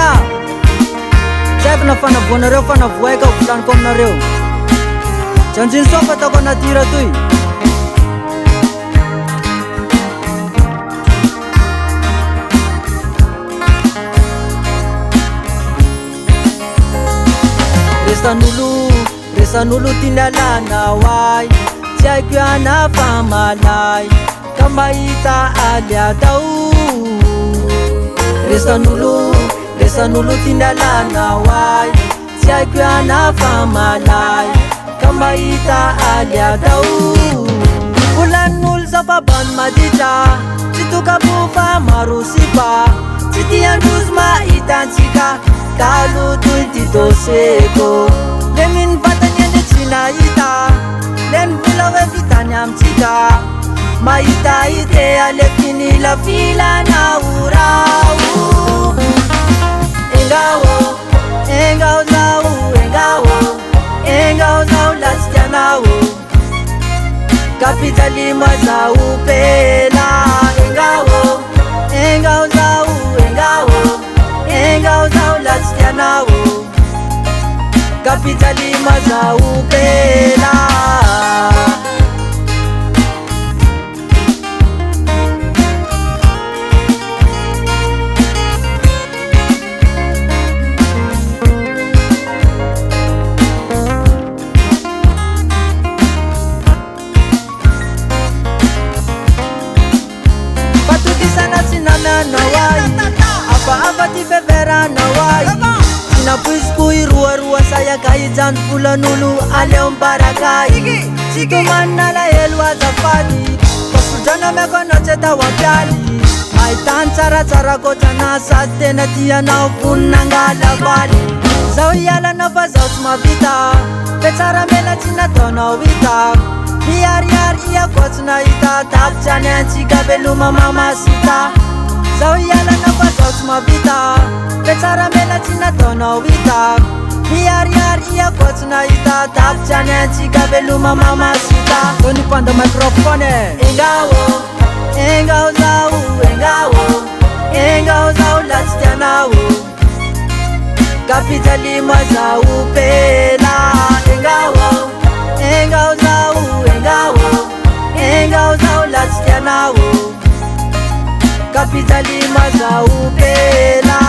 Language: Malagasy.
Enga Saiko na fanavoanareo fanavoaika ho volaniko aminareo Janjiny sofa ataoko anaty hira toy Resan'olo tinalana hoay Tsy haiko ihana fa malay Ka mahita alia tao Resan'olo tinalana hoay Tsy haiko ihana fa malay Ka mahita alia tao Volan'olo sa fabany maditra Tsy tokabo fa maro sipa Tsy tiandrozy mahitantsika Kalotoy ty doseko Le min vatany ende tsy nahita Le nivola hoe vitany amitsika Mahita ite alefiny la filana urao Engao zao, engao zao lastianao Kapitali zao pela Engao zao, engao zao lastianao Kapitali zao pela Apa ti fevera na wai Sinapuisku irua saya kaizan fulanulu aleom barakai Situman la elwa zafani Pasujana mekono cheta wapiali Maitan cara kota nasa tena tia na funanga la bali Zau yala na fazau smavita Petsara mela china tona wita Biar iya kotsna ita Tap chane chika beluma mama sita Zau yala na fazau smavita Petsara mela china tona wita Biar iya kotsna ita Tap chane chika beluma mama sita Tony panda microphone Engao zau lastianao Kapitali zau pela Engao zau lastianao Kapitali zau pela